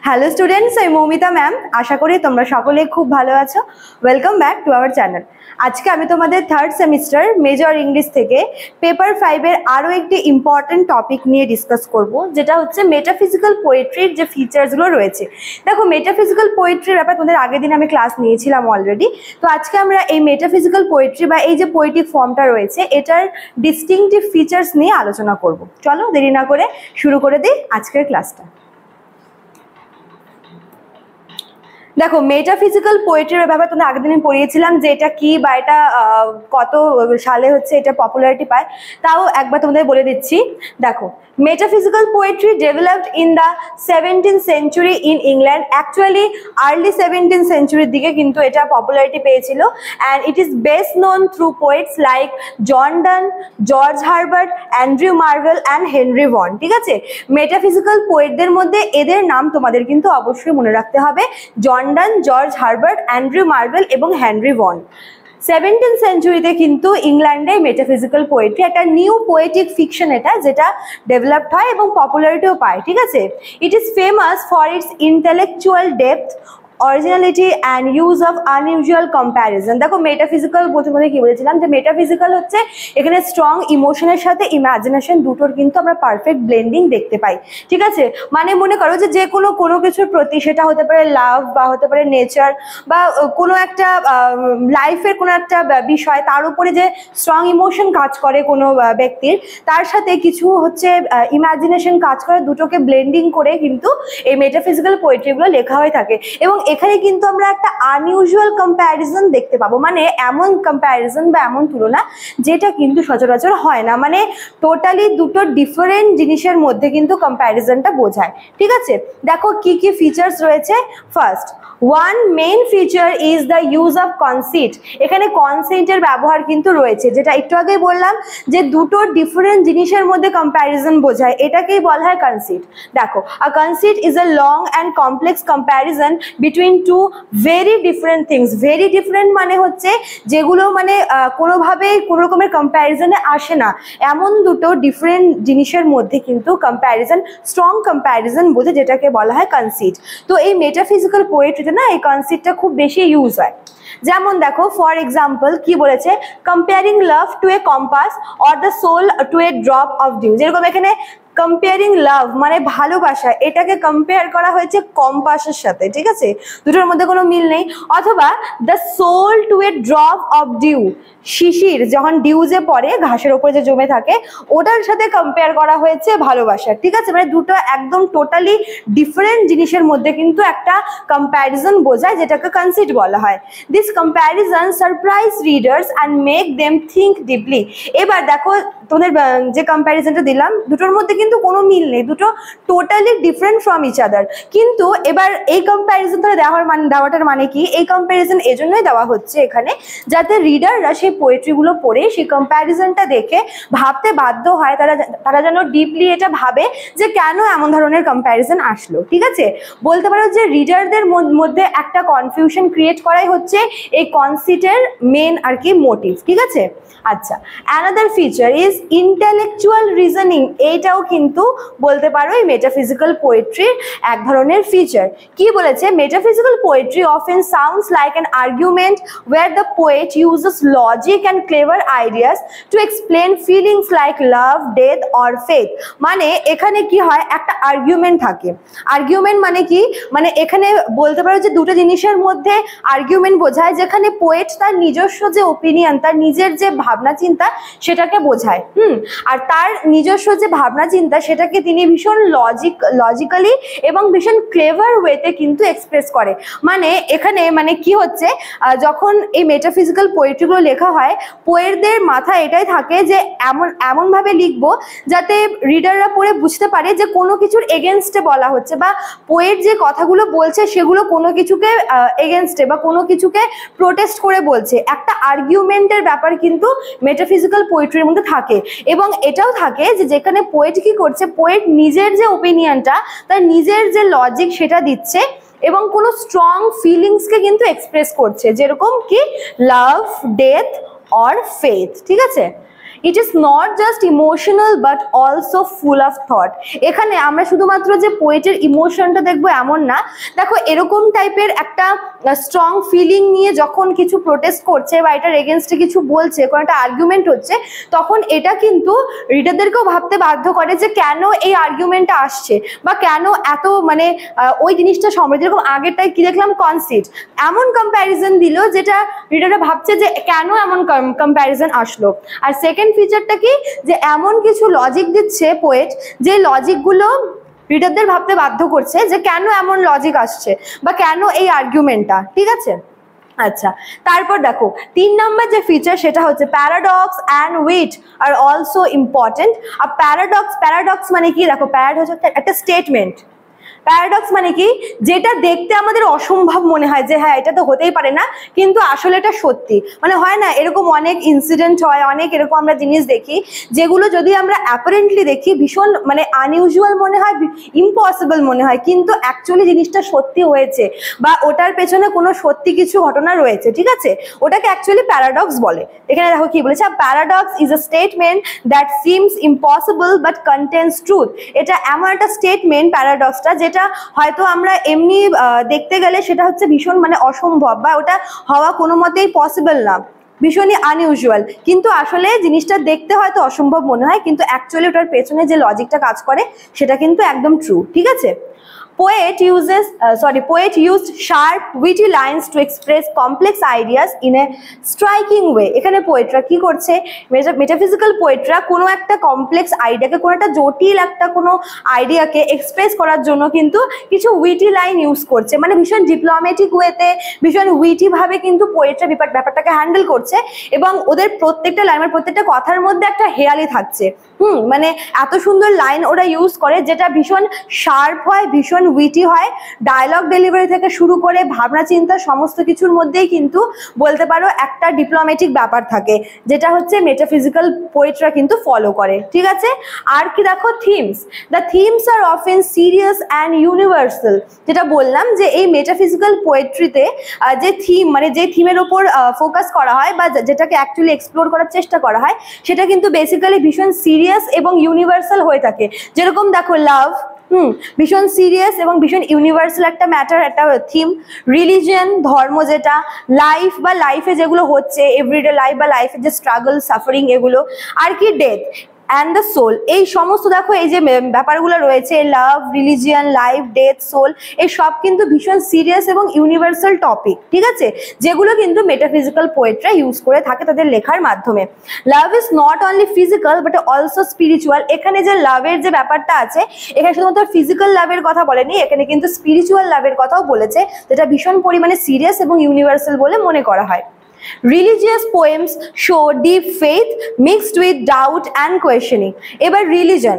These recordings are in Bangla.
হ্যালো স্টুডেন্টস, আমি মৌমিতা ম্যাম। আশা করি তোমরা সকলে খুব ভালো আছো। Welcome back to our channel. আজকে আমি তোমাদের থার্ড সেমিস্টার মেজর ইংলিশ থেকে পেপার 5-এর আরও একটি ইম্পর্টেন্ট টপিক নিয়ে ডিসকাস করব, যেটা হচ্ছে মেটাফিজিক্যাল পোয়েট্রির যে ফিচার্সগুলো রয়েছে। দেখো, মেটাফিজিক্যাল পোয়েট্রির ব্যাপারে তোমাদের আগের দিন আমি ক্লাস নিয়েছিলাম অলরেডি। তো আজকে আমরা এই মেটাফিজিক্যাল পোয়েট্রি বা এই যে পোয়েটিক ফর্মটা রয়েছে এটার ডিস্টিংটিভ ফিচার্স নিয়ে আলোচনা করব। চলো দেরি না করে শুরু করে দিই আজকের ক্লাসটা। দেখো, মেটাফিজিক্যাল পোয়েট্রির ব্যাপারে তোমরা আগের দিনে পড়িয়েছিলাম যে এটা কি বা এটা কত সালে হচ্ছে এটা পপুলারিটি পায়, তাও একবার তোমাদের বলে দিচ্ছি। দেখো, metaphysical poetry developed in the 17th century in England. Actually early 17th centuryর দিকে কিন্তু এটা পপুলারিটি পেয়েছিল। And it is best known through poets like John Donne, George Herbert, Andrew Marvell and Henry Vaughan. ঠিক আছে, মেটাফিজিক্যাল পোয়েটদের মধ্যে এদের নাম তোমাদের কিন্তু অবশ্যই মনে রাখতে হবে: জন Donne, George Herbert, Andrew Marvel এবং হেনরি ভন। 17th centuryতে কিন্তু ইংল্যান্ডে মেটাফিজিক্যাল পোয়েট্রি একটা নিউ পোয়েটিক ফিকশন, এটা যেটা ডেভেলপড হয় এবং পপুলারিটিও পায়। ঠিক আছে, it is famous for its intellectual depth, originality and use of unusual comparison. দেখো, মেটাফিজিক্যাল বলতে কি বলেছিলাম যে মেটাফিজিক্যাল হচ্ছে এখানে স্ট্রং ইমোশনের সাথে ইমাজিনেশন দুটোর কিন্তু আমরা পারফেক্ট ব্লেন্ডিং দেখতে পাই। ঠিক আছে, মানে মনে করো যে কোনো কিছুর প্রতি, সেটা হতে পারে লাভ বা হতে পারে নেচার বা কোনো একটা লাইফের কোনো একটা বিষয়, তার উপরে যে স্ট্রং ইমোশন কাজ করে কোনো ব্যক্তির, তার সাথে কিছু হচ্ছে ইমাজিনেশন কাজ করে, দুটোকে ব্লেন্ডিং করে কিন্তু এই মেটাফিজিক্যাল পোয়েট্রিগুলো লেখা হয়ে থাকে। এবং এখানে কিন্তু আমরা একটা আনইউজুয়াল কম্প্যারিজন দেখতে পাবো, মানে এমন কম্প্যারিজন বা এমন তুলনা যেটা কিন্তু সচরাচর হয় না, মানে টোটালি দুটো ডিফারেন্ট জিনিসের মধ্যে কিন্তু কম্প্যারিজনটা বোঝায়। ঠিক আছে, দেখো কি কি ফিচার্স রয়েছে। First, one main feature is the use of conceit. এখানে কনসেন্টের ব্যবহার কিন্তু রয়েছে, যেটা একটু আগেই বললাম যে দুটো ডিফারেন্ট জিনিসের মধ্যে কম্প্যারিজন বোঝায়, এটাকেই বলা হয় কনসিট। দেখো, a conceit is a long and complex comparison between two very different things. Very different মানে হচ্ছে যেগুলো মানে কোনোভাবে কোনো রকমের কম্প্যারিজনে আসে না, এমন দুটো ডিফারেন্ট জিনিসের মধ্যে কিন্তু কম্প্যারিজন, স্ট্রং কম্প্যারিজন বোঝে, যেটাকে বলা হয় কনসিট। তো এই মেটাফিজিক্যাল পোয়েট্রিতে না এই কনসিটটা খুব বেশি ইউজ হয়। যেমন দেখো, ফর এক্সাম্পল কি বলেছে, comparing love to a compass or the soul to a drop of dew. যেরকম এখানে কম্পেয়ারিং লাভ মানে ভালোবাসা, এটাকে কম্পেয়ার করা হয়েছে কম্পাসের সাথে। ঠিক আছে, দুটোর মধ্যে কোনো মিল নেই। অথবা the soul to a drop of dew, শিশির যখন ডিউজে পড়ে ঘাসের ওপরে যে জমে থাকে, ওটার সাথে কম্পেয়ার করা হয়েছে ভালোবাসা। ঠিক আছে, মানে দুটো একদম টোটালি ডিফারেন্ট জিনিসের মধ্যে কিন্তু একটা কম্প্যারিজন বোঝায়, যেটাকে কনসিট বলা হয়। This comparison surprise readers and make them think deeply. এবার দেখো, তোমাদের যে কম্প্যারিজনটা দিলাম দুটোর মধ্যে কিন্তু কোনো মিল নেই, দুটো totally different from each other. কিন্তু এবার এই কম্প্যারিজনটা দেওয়াটার মানে কি, এই কম্প্যারিজন এজন্যই দেওয়া হচ্ছে এখানে যাতে রিডাররা সেই পোয়েট্রিগুলো পড়ে সেই কম্প্যারিজনটা দেখে ভাবতে বাধ্য হয়, তারা যেন ডিপলি এটা ভাবে যে কেন এমন ধরনের কম্প্যারিজন আসলো। ঠিক আছে, বলতে পারো যে রিডারদের মধ্যে একটা কনফিউশন ক্রিয়েট করাই হচ্ছে এই কনসিটের মেন আর কি মোটিভ। ঠিক আছে, আচ্ছা, another feature is intellectual reasoning. এইটাও কিন্তু বলতে পারো এই মেটাফিজিক্যাল পোয়েট্রির এক ধরনের ফিচার। কি বলেছে, metaphysical poetry often sounds like an argument where the poet uses logic and clever ideas to explain feelings like love, death or faith. মানে এখানে কি হয়, একটা আর্গুমেন্ট থাকে। আর্গুমেন্ট মানে কি, মানে এখানে বলতে পারো যে দুটো জিনিসের মধ্যে আর্গুমেন্ট বোঝায়, যেখানে পোয়েট তার নিজস্ব যে ওপিনিয়ন, তার নিজের যে ভাবনা চিন্তা সেটাকে বোঝায়। আর তার নিজস্ব যে ভাবনা চিন্তা সেটাকে তিনি ভীষণ লজিক্যালি এবং ভীষণ ক্লেভার ওয়েতে কিন্তু এক্সপ্রেস করে। মানে এখানে মানে কি হচ্ছে, যখন এই মেটাফিজিক্যাল পোয়েট্রিগুলো লেখা হয়, পোয়েটদের মাথায় এটাই থাকে যে এমনভাবে লিখবো যাতে রিডাররা পড়ে বুঝতে পারে যে কোনো কিছুর এগেনস্টে বলা হচ্ছে, বা পোয়েট যে কথাগুলো বলছে সেগুলো কোনো কিছুকে এগেনস্টে বা কোনো কিছুকে প্রোটেস্ট করে বলছে। একটা আর্গুমেন্টের ব্যাপার কিন্তু মেটাফিজিক্যাল পোয়েট্রির মধ্যে থাকে। এবং এটাও থাকে যে যেখানে পোয়েট কি করছে, পোয়েট নিজের যে ওপিনিয়নটা, তার নিজের যে লজিক সেটা দিচ্ছে এবং কোনো স্ট্রং ফিলিংসকে কিন্তু এক্সপ্রেস করছে, যেরকম কি লাভ, ডেথ অর ফেথ। ঠিক আছে, it is not just emotional but also full of thought. এখানে আমরা শুধুমাত্র যে পোয়েটের ইমোশনটা দেখবো এমন না, দেখো এরকম টাইপের একটা স্ট্রং ফিলিং নিয়ে যখন কিছু প্রোটেস্ট করছে বা এটার এগেনস্টে কিছু বলছে, কোনো একটা আর্গুমেন্ট হচ্ছে, তখন এটা কিন্তু রিডারদেরকেও ভাবতে বাধ্য করে যে কেন এই আর্গুমেন্টটা আসছে বা কেন এত মানে ওই জিনিসটা সম্বন্ধে, যেরকম আগেরটাই কি দেখলাম কনসিট, এমন কম্প্যারিজন দিল যেটা রিডাররা ভাবছে যে কেন এমন কম্প্যারিজন আসলো। আর সেকেন্ড ফিচারটা কি, যে এমন কিছু লজিক দিচ্ছে পোয়েট, যে লজিকগুলো রিডারদের ভাবতে বাধ্য করছে যে কেন এমন লজিক আসছে বা কেন এই আর্গুমেন্টটা, ঠিক আছে। আচ্ছা, তারপর দেখো 3 নম্বর যে ফিচার সেটা হচ্ছে প্যারাডক্স অ্যান্ড উইট আর অলসো ইম্পর্টেন্ট। আর প্যারাডক্স মানে কি, দেখো প্যারাড হচ্ছে একটা স্টেটমেন্ট। প্যারাডক্স মানে কি, যেটা দেখতে আমাদের অসম্ভব মনে হয় যে হ্যাঁ এটা তো হতেই পারে না, কিন্তু আসলে এটা সত্যি। মানে হয় না এরকম অনেক ইনসিডেন্ট হয়, অনেক এরকম আমরা জিনিস দেখি যেগুলো যদি আমরা অ্যাপারেন্টলি দেখি ভীষণ মানে আনইউজুয়াল মনে হয়, ইম্পসিবল মনে হয়, কিন্তু অ্যাকচুয়ালি জিনিসটা সত্যি হয়েছে বা ওটার পেছনে কোনো সত্যি কিছু ঘটনা রয়েছে, ঠিক আছে, ওটাকে অ্যাকচুয়ালি প্যারাডক্স বলে। এখানে দেখো কি বলেছে, paradox is a statement that seems impossible but contains truth. এটা এমন একটা স্টেটমেন্ট প্যারাডক্সটা যেটা হয়তো আমরা এমনি দেখতে গেলে সেটা হচ্ছে ভীষণ মানে অসম্ভব বা ওটা হওয়া কোনো মতেই পসিবল না, ভীষণই আনইউজুয়াল, কিন্তু আসলে জিনিসটা দেখতে হয়তো অসম্ভব মনে হয়, কিন্তু অ্যাকচুয়ালি ওটার পেছনে যে লজিকটা কাজ করে সেটা কিন্তু একদম ট্রু, ঠিক আছে। Poet used sharp, witty lines to express complex ideas in a striking way. এখানে পোয়েটরা কি করছে, মেটাফিজিক্যাল পোয়েটরা কোনো একটা কমপ্লেক্স আইডিয়াকে, কোনো একটা জটিল একটা কোনো আইডিয়াকে এক্সপ্রেস করার জন্য কিন্তু কিছু উইটি লাইন ইউজ করছে, মানে ভীষণ ডিপ্লোম্যাটিক ওয়েতে, ভীষণ উইটি ভাবে কিন্তু পোয়েটরা ব্যাপারটাকে হ্যান্ডেল করছে, এবং ওদের প্রত্যেকটা লাইনের প্রত্যেকটা কথার মধ্যে একটা হেয়ালি থাকছে। মানে এত সুন্দর লাইন ওরা ইউজ করে যেটা ভীষণ শার্প হয়, ভীষণ উইটি হয়, ডায়লগ ডেলিভারি থেকে শুরু করে ভাবনা চিন্তা সমস্ত কিছুর মধ্যেই কিন্তু বলতে পারো একটা ডিপ্লোম্যাটিক ব্যাপার থাকে, যেটা হচ্ছে মেটাফিজিক্যাল পোয়েটরা কিন্তু ফলো করে, ঠিক আছে। আর কি দেখো themes, the themes are often serious and universal. যেটা বললাম যে এই মেটাফিজিক্যাল পোয়েট্রিতে যে থিম, মানে যে থিমের ওপর ফোকাস করা হয় বা যেটাকে অ্যাকচুয়ালি এক্সপ্লোর করার চেষ্টা করা হয়, সেটা কিন্তু বেসিক্যালি ভীষণ সিরিয়াস এবং ইউনিভার্সাল হয়ে থাকে। যেরকম দেখো লাভ, ভীষণ সিরিয়াস এবং ভীষণ ইউনিভার্সাল একটা ম্যাটার, একটা থিম। রিলিজিয়ন, ধর্ম, যেটা লাইফ বা লাইফে যেগুলো হচ্ছে এভরিডে লাইফ বা লাইফের যে স্ট্রাগল সাফারিং এগুলো। আর কি ডেথ অ্যান্ড দ্য সোল, এই সমস্ত দেখো এই যে ব্যাপারগুলো রয়েছে, লাভ, রিলিজিয়ান, লাইফ, ডেথ, সোল, এই সব কিন্তু ভীষণ সিরিয়াস এবং ইউনিভার্সাল টপিক, ঠিক আছে, যেগুলো কিন্তু মেটাফিজিক্যাল পোয়েটরা ইউজ করে থাকে তাদের লেখার মাধ্যমে। Love is not only physical but also spiritual. এখানে যে লাভের যে ব্যাপারটা আছে, এখানে শুধুমাত্র ফিজিক্যাল লাভের কথা বলেনি, এখানে কিন্তু স্পিরিচুয়াল লাভের কথাও বলেছে, যেটা ভীষণ পরিমাণে সিরিয়াস এবং ইউনিভার্সাল বলে মনে করা হয়। Religious poems show deep faith mixed with doubt and questioning. এবার রিলিজন,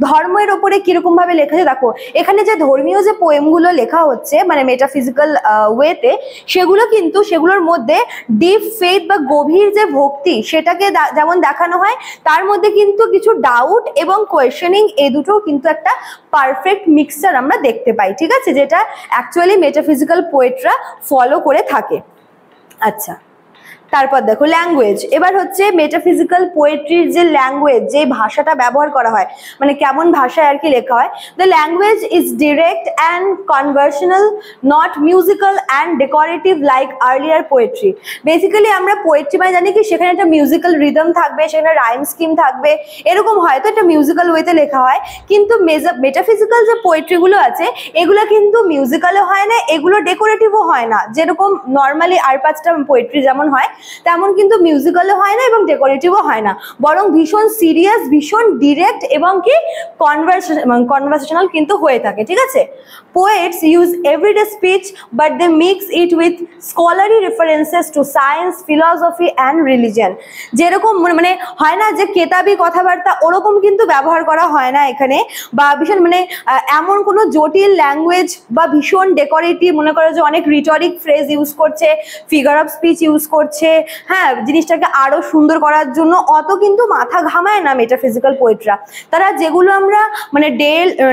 ধর্মের ওপরে কিরকম ভাবে লেখা আছে দেখো, এখানে যে ধর্মীয় যে পোয়েমগুলো লেখা হচ্ছে মানে মেটাফিজিক্যাল ওয়েতে, সেগুলো কিন্তু সেগুলোর মধ্যে ডিপ ফেথ বা গভীর যে ভক্তি সেটাকে যেমন দেখানো হয়, তার মধ্যে কিন্তু কিছু ডাউট এবং কোয়েশ্চেনিং, এই দুটো কিন্তু একটা পারফেক্ট মিক্সচার আমরা দেখতে পাই, ঠিক আছে, যেটা অ্যাকচুয়ালি মেটাফিজিক্যাল পোয়েটরা ফলো করে থাকে। আচ্ছা, তারপর দেখো ল্যাঙ্গুয়েজ। এবার হচ্ছে মেটাফিজিক্যাল পোয়েট্রির যে ল্যাঙ্গুয়েজ, যে ভাষাটা ব্যবহার করা হয়, মানে কেমন ভাষায় আর কি লেখা হয়। The language is direct and conversational, not musical and decorative like earlier poetry. Basically আমরা পোয়েট্রি মানে জানি কি, সেখানে একটা মিউজিক্যাল রিদম থাকবে, সেখানে রাইম স্কিম থাকবে, এরকম হয়তো একটা মিউজিক্যাল ওয়েতে লেখা হয়, কিন্তু মেটাফিজিক্যাল যে পোয়েট্রিগুলো আছে এগুলো কিন্তু মিউজিক্যালও হয় না, এগুলো ডেকোরেটিভও হয় না, যেরকম নর্মালি আর 5টা পোয়েট্রি যেমন হয় তেমন কিন্তু মিউজিক্যালও হয় না এবং ডেকোরেটিভও হয় না, বরং ভীষণ সিরিয়াস, ভীষণ ডিরেক্ট এবং কি কনভারসেশনাল কিন্তু হয়ে থাকে, ঠিক আছে। Poets use everyday speech but they mix it with scholarly references to science, philosophy and religion. যেরকম মানে হয় না যে কেতাবি কথাবার্তা, ওরকম কিন্তু ব্যবহার করা হয় না এখানে, বা ভীষণ মানে এমন কোনো জটিল ল্যাঙ্গুয়েজ বা ভীষণ ডেকোরেটিভ, মনে করো যে অনেক রিটরিক ফ্রেজ ইউজ করছে, ফিগার অফ স্পিচ ইউজ করছে, হচ্ছে হ্যাঁ জিনিসটাকে আরো সুন্দর করার জন্য অত কিন্তু মাথা ঘামায় না মেটাফিজিক্যাল পোয়েটরা। তারা যেগুলো আমরা মানে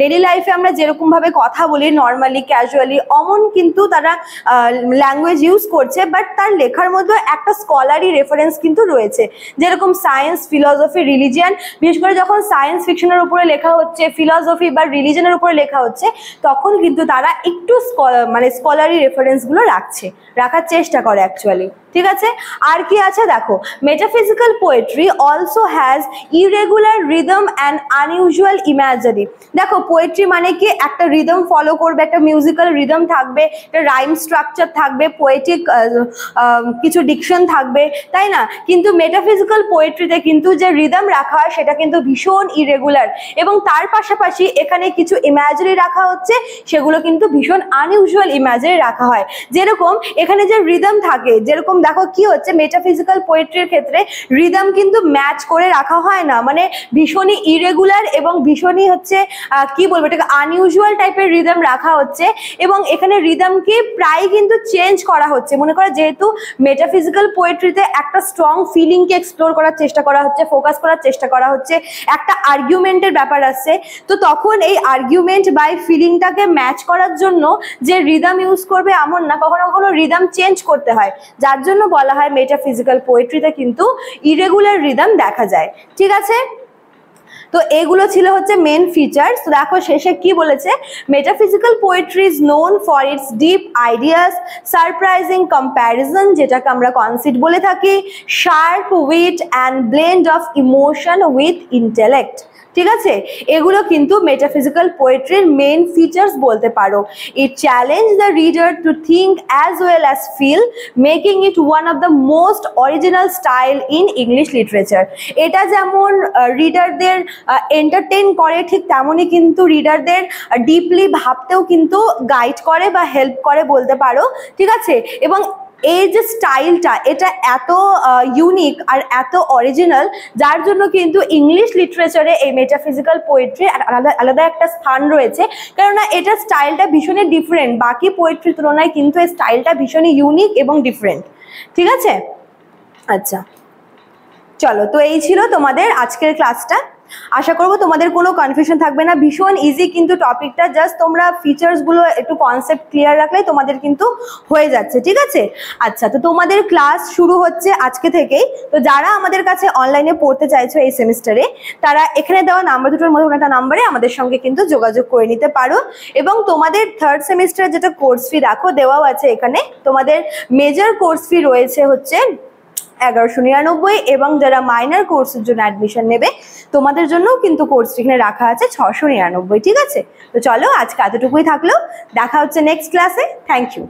ডেইলি লাইফে আমরা যেরকম ভাবে কথা বলি নর্মালি ক্যাজুয়ালি অমন কিন্তু তারা ল্যাঙ্গুয়েজ ইউজ করছে, বাট তার লেখার মধ্যে একটা স্কলারি রেফারেন্স কিন্তু রয়েছে, যেরকম সায়েন্স, ফিলসফি, রিলিজিয়ান। বিশেষ করে যখন সায়েন্স ফিকশনের উপরে লেখা হচ্ছে, ফিলসফি বা রিলিজনের উপরে লেখা হচ্ছে, তখন কিন্তু তারা একটু মানে স্কলারি রেফারেন্সগুলো রাখার চেষ্টা করে অ্যাকচুয়ালি। ঠিক আছে, আর কি আছে দেখো, metaphysical poetry also has irregular rhythm and unusual imaginary. দেখো পোয়েট্রি মানে কি একটা রিদম ফলো করবে, একটা মিউজিক্যাল রিদম থাকবে, একটা রাইম স্ট্রাকচার থাকবে, পোয়েটিক কিছু ডিকশন থাকবে, তাই না? কিন্তু মেটাফিজিক্যাল পোয়েট্রিতে কিন্তু যে রিদম রাখা হয় সেটা কিন্তু ভীষণ ইরেগুলার, এবং তার পাশাপাশি এখানে কিছু ইমাজিনারি রাখা হচ্ছে, সেগুলো কিন্তু ভীষণ আনইউজুয়াল ইমাজিনারি রাখা হয়। যেরকম এখানে যে রিদম থাকে, যেরকম দেখো কি হচ্ছে মেটাফিজিক্যাল পোয়েট্রির ক্ষেত্রে রিদম কিন্তু ম্যাচ করে রাখা হয় না, মানে ভীষণই ইরেগুলার এবং ভীষণই হচ্ছে কি বলবো এটাকে আনইউজুয়াল টাইপের রিদম রাখা হচ্ছে, এবং এখানে রিদমকে প্রায় কিন্তু চেঞ্জ করা হচ্ছে। মনে করো যেহেতু মেটাফিজিক্যাল পোয়েট্রিতে একটা স্ট্রং ফিলিংকে এক্সপ্লোর করার চেষ্টা করা হচ্ছে, ফোকাস করার চেষ্টা করা হচ্ছে, একটা আর্গুমেন্টের ব্যাপার আসছে, তো তখন এই আর্গুমেন্ট বা ফিলিংটাকে ম্যাচ করার জন্য যে রিদম ইউজ করবে এমন না, কখনো কখনো রিদম চেঞ্জ করতে হয়, যার জন্য বলা হয় মেটাফিজিক্যাল পোয়েট্রিতে কিন্তু ইরেগুলার রিদম দেখা যায়। ঠিক আছে, তো এগুলো ছিল হচ্ছে মেন ফিচার্স। তো দেখো শেষে কি বলেছে, metaphysical poetry is known for its deep ideas, surprising comparison যেটাকে আমরা কনসিট বলে থাকি, sharp wheat and blend of emotion with intellect. ঠিক আছে, এগুলো কিন্তু মেটাফিজিক্যাল পোয়েট্রির মেইন ফিচার্স বলতে পারো। It challenge the reader to think as well as feel, making it one of the most original style in English literature. এটা যেমন রিডারদের এন্টারটেইন করে, ঠিক তেমনই কিন্তু রিডারদের ডিপলি ভাবতেও কিন্তু গাইড করে বা হেল্প করে বলতে পারো। ঠিক আছে, এবং এই যে স্টাইলটা এটা এত ইউনিক আর এত অরিজিনাল, যার জন্য কিন্তু ইংলিশ লিটারেচারে এই মেটাফিজিক্যাল পোয়েট্রি আলাদা আলাদা একটা স্থান রয়েছে, কেননা এটা স্টাইলটা ভীষণই ডিফারেন্ট, বাকি পোয়েট্রির তুলনায় কিন্তু এই স্টাইলটা ভীষণই ইউনিক এবং ডিফারেন্ট। ঠিক আছে, আচ্ছা চলো, তো এই ছিল তোমাদের আজকের ক্লাসটা। আশা করবো তোমাদের কোনো কনফিউশন থাকবে না, ভীষণ ইজি কিন্তু টপিকটা, জাস্ট তোমরা ফিচার্সগুলো একটু কনসেপ্ট ক্লিয়ার রাখলেই তোমাদের কিন্তু হয়ে যাচ্ছে। ঠিক আছে, আচ্ছা তো তোমাদের ক্লাস শুরু হচ্ছে আজকে থেকেই। তো যারা আমাদের কাছে অনলাইনে পড়তে চাইছো এই সেমিস্টারে, তারা এখানে দেওয়া নাম্বার দুটোর মধ্যে কোনো একটা নাম্বারে আমাদের সঙ্গে কিন্তু যোগাযোগ করে নিতে পারো, এবং তোমাদের থার্ড সেমিস্টার যেটা কোর্স ফি দেখো দেওয়াও আছে এখানে। তোমাদের মেজর কোর্স ফি রয়েছে হচ্ছে 1199, এবং যারা মাইনর কোর্সের জন্য অ্যাডমিশন নেবে তোমাদের জন্যও কিন্তু কোর্স এখানে রাখা আছে 699। ঠিক আছে, তো চলো আজকে এতটুকুই থাকলো, দেখা হচ্ছে নেক্সট ক্লাসে। Thank you.